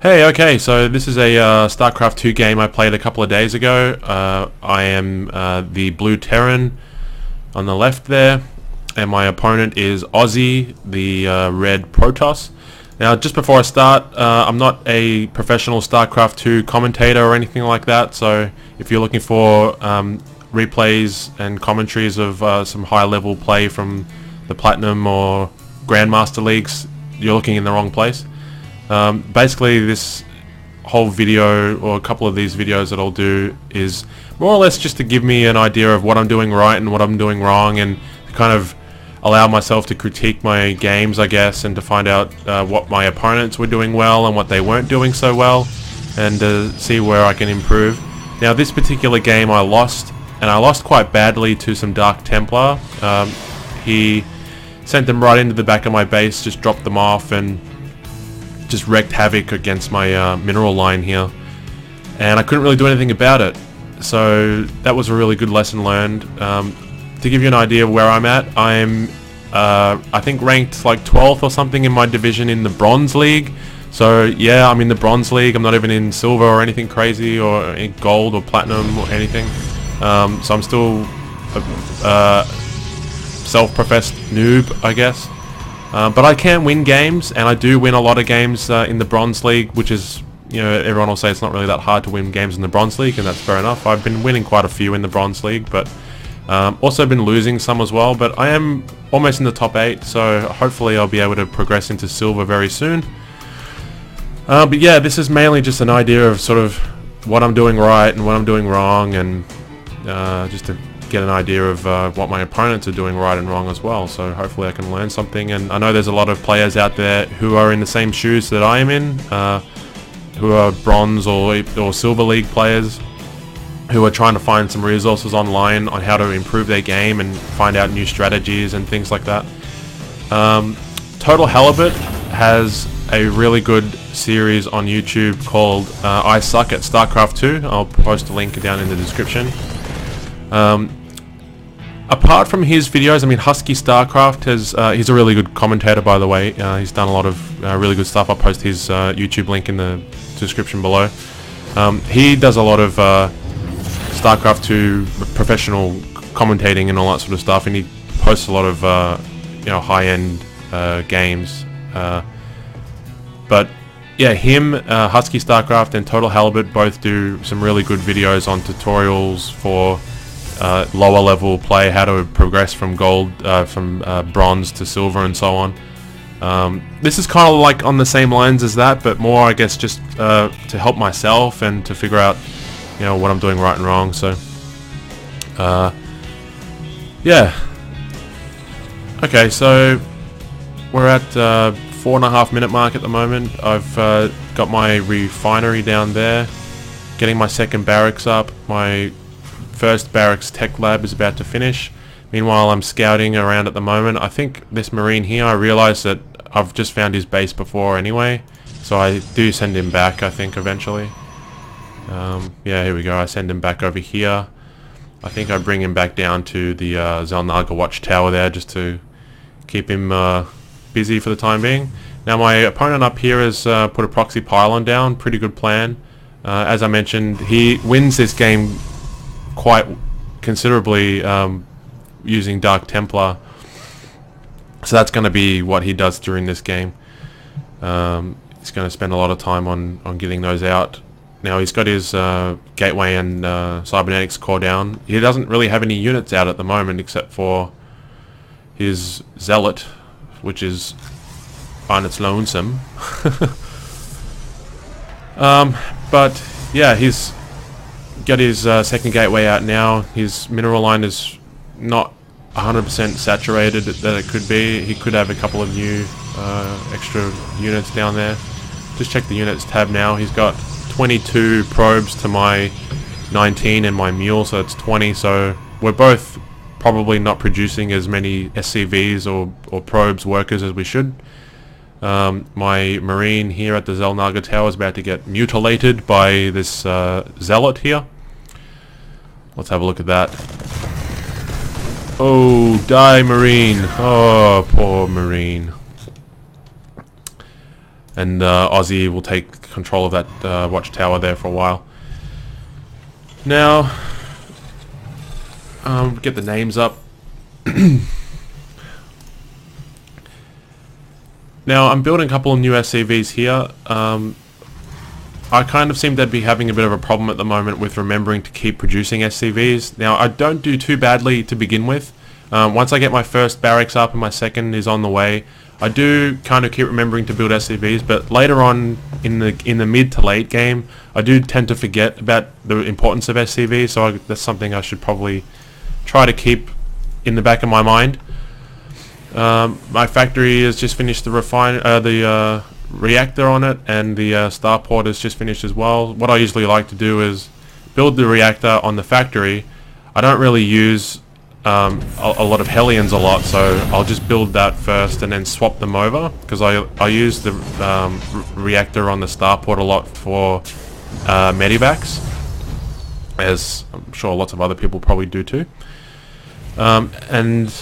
Hey, okay, so this is a StarCraft 2 game I played a couple of days ago. I am the blue Terran on the left there, and my opponent is Ozziee, the red Protoss. Now, just before I start, I'm not a professional StarCraft 2 commentator or anything like that, so if you're looking for replays and commentaries of some high-level play from the Platinum or Grandmaster Leagues, you're looking in the wrong place. Basically, this whole video, or a couple of these videos that I'll do, is more or less just to give me an idea of what I'm doing right and what I'm doing wrong, and to kind of allow myself to critique my games, I guess, and to find out what my opponents were doing well and what they weren't doing so well, and see where I can improve. Now, this particular game I lost, and I lost quite badly to some Dark Templar. He sent them right into the back of my base, just dropped them off, and just wreaked havoc against my mineral line here, and I couldn't really do anything about it. So that was a really good lesson learned. To give you an idea of where I'm at, I'm I think ranked like 12th or something in my division in the Bronze League. So yeah, I'm in the Bronze League. I'm not even in Silver or anything crazy, or in Gold or Platinum or anything. So I'm still a self-professed noob, I guess. But I can win games, and I do win a lot of games in the Bronze League, which is, you know, everyone will say it's not really that hard to win games in the Bronze League, and that's fair enough. I've been winning quite a few in the Bronze League, but also been losing some as well. But I am almost in the top 8, so hopefully I'll be able to progress into Silver very soon. But yeah, this is mainly just an idea of sort of what I'm doing right and what I'm doing wrong, and just to get an idea of what my opponents are doing right and wrong as well. So hopefully I can learn something, and I know there's a lot of players out there who are in the same shoes that I am in, who are Bronze or Silver League players, who are trying to find some resources online on how to improve their game and find out new strategies and things like that. Total Halibut has a really good series on YouTube called I Suck at StarCraft 2. I'll post a link down in the description. Apart from his videos, I mean, Husky StarCraft has, he's a really good commentator, by the way. He's done a lot of really good stuff. I'll post his YouTube link in the description below. He does a lot of StarCraft 2 professional commentating and all that sort of stuff, and he posts a lot of you know, high-end games. But yeah, him, Husky StarCraft, and Total Halibut both do some really good videos on tutorials for lower level play, how to progress from gold, from bronze to silver and so on. This is kind of like on the same lines as that, but more, I guess, just to help myself and to figure out, you know, what I'm doing right and wrong. So yeah, okay, so we're at 4.5 minute mark at the moment. I've got my refinery down there, getting my second barracks up. My first barracks tech lab is about to finish. Meanwhile, I'm scouting around at the moment. I think this Marine here, I realized that I've just found his base before anyway, so I do send him back, I think, eventually. Yeah, here we go. I send him back over here. I think I bring him back down to the Xel'Naga watchtower there, just to keep him busy for the time being. Now, my opponent up here has put a proxy pylon down. Pretty good plan. As I mentioned, he wins this game quite considerably using Dark Templar, so that's going to be what he does during this game. He's going to spend a lot of time on getting those out. Now, he's got his gateway and cybernetics core down. He doesn't really have any units out at the moment except for his zealot, which is on its lonesome. But yeah, he's got his second gateway out now. His mineral line is not 100% saturated that it could be. He could have a couple of new extra units down there. Just check the units tab now. He's got 22 probes to my 19 and my mule, so it's 20. So we're both probably not producing as many SCVs or probes workers as we should. My Marine here at the Xel'Naga tower is about to get mutilated by this zealot here. Let's have a look at that. Oh, die, Marine. Oh, poor Marine. and Ozziee will take control of that watchtower there for a while. Now, get the names up. Now, I'm building a couple of new SCVs here. I kind of seem to be having a bit of a problem at the moment with remembering to keep producing SCVs. Now, I don't do too badly to begin with. Once I get my first barracks up and my second is on the way, I do kind of keep remembering to build SCVs, but later on in the mid to late game, I do tend to forget about the importance of SCVs, so that's something I should probably try to keep in the back of my mind. My factory has just finished the reactor on it, and the starport has just finished as well. What I usually like to do is build the reactor on the factory. I don't really use a lot of Hellions a lot, so I'll just build that first and then swap them over, because I use the reactor on the starport a lot for medivacs, as I'm sure lots of other people probably do too. And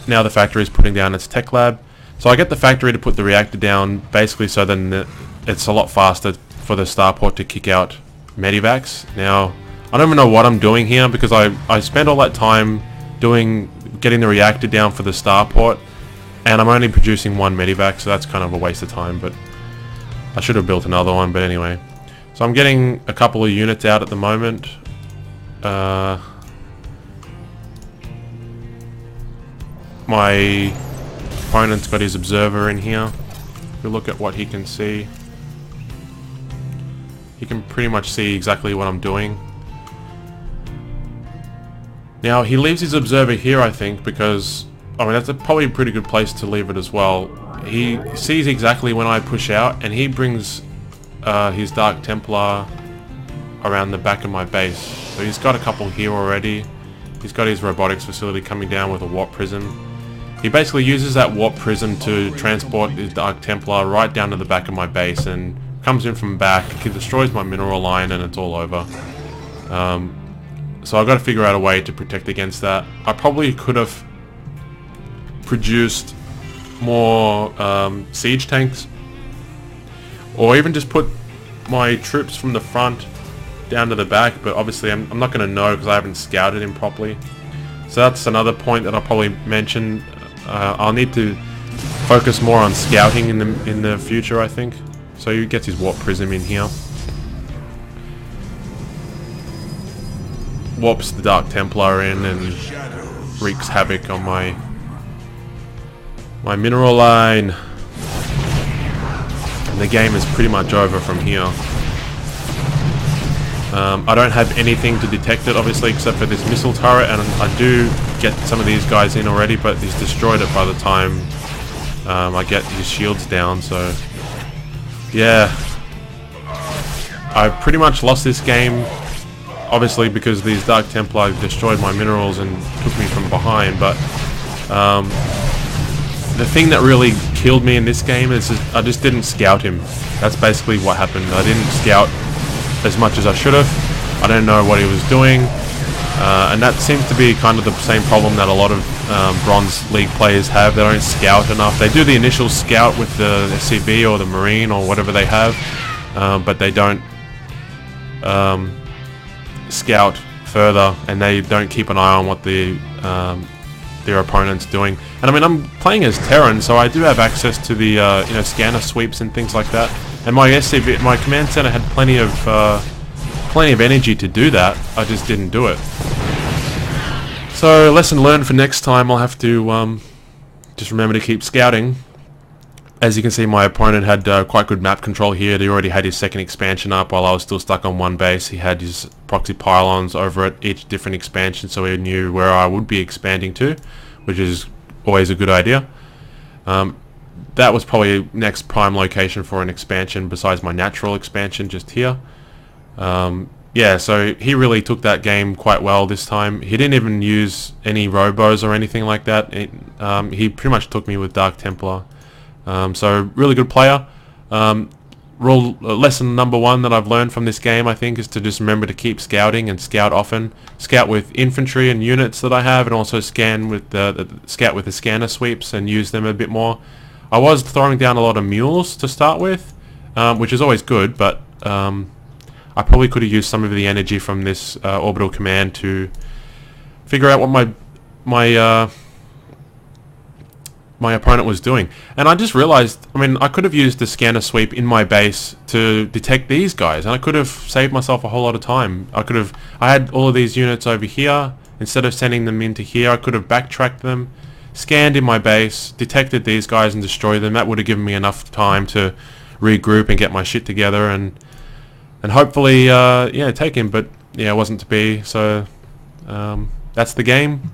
now the factory is putting down its tech lab. So I get the factory to put the reactor down, basically so then it's a lot faster for the starport to kick out medivacs. Now, I don't even know what I'm doing here, because I spent all that time getting the reactor down for the starport, and I'm only producing one medivac, so that's kind of a waste of time, but I should have built another one, but anyway. So I'm getting a couple of units out at the moment. My opponent's got his observer in here. If you look at what he can see, he can pretty much see exactly what I'm doing. Now, he leaves his observer here, I think, because, I mean, that's probably a pretty good place to leave it as well. He sees exactly when I push out, and he brings his Dark Templar around the back of my base. So he's got a couple here already. He's got his robotics facility coming down with a warp prism. He basically uses that warp prism to transport his Dark Templar right down to the back of my base, and comes in from back. He destroys my mineral line, and it's all over. So I've got to figure out a way to protect against that. I probably could have produced more siege tanks, or even just put my troops from the front down to the back, but obviously I'm not going to know because I haven't scouted him properly. So that's another point that I'll probably mention. I'll need to focus more on scouting in the future, I think. So he gets his warp prism in here. Warps the Dark Templar in and wreaks havoc on my mineral line. And the game is pretty much over from here. I don't have anything to detect it, obviously, except for this missile turret, and I do get some of these guys in already, but he's destroyed it by the time I get his shields down, so yeah. I pretty much lost this game, obviously, because these Dark Templar destroyed my minerals and took me from behind, but the thing that really killed me in this game is I just didn't scout him. That's basically what happened. I didn't scout as much as I should have. I don't know what he was doing, and that seems to be kind of the same problem that a lot of Bronze League players have. They don't scout enough. They do the initial scout with the SCV or the Marine or whatever they have, but they don't scout further, and they don't keep an eye on what their opponent's doing. And I mean, I'm playing as Terran, so I do have access to the scanner sweeps and things like that. And my SCV, my command center, had plenty of energy to do that. I just didn't do it. So, lesson learned for next time. I'll have to just remember to keep scouting. As you can see, my opponent had quite good map control here. He already had his second expansion up while I was still stuck on one base. He had his proxy pylons over at each different expansion, so he knew where I would be expanding to, which is always a good idea. That was probably next prime location for an expansion besides my natural expansion just here. Yeah, so he really took that game quite well this time. He didn't even use any robos or anything like that. He pretty much took me with Dark Templar. So really good player. Lesson number one that I've learned from this game, I think, is to just remember to keep scouting and scout often. Scout with infantry and units that I have, and also scan with scout with the scanner sweeps and use them a bit more. I was throwing down a lot of mules to start with, which is always good, but I probably could have used some of the energy from this orbital command to figure out what my opponent was doing. And I just realized, I mean, I could have used the scanner sweep in my base to detect these guys, and I could have saved myself a whole lot of time. I had all of these units over here. Instead of sending them into here, I could have backtracked them, scanned in my base, detected these guys and destroyed them. That would have given me enough time to regroup and get my shit together and hopefully yeah, take him. But yeah, it wasn't to be. So that's the game.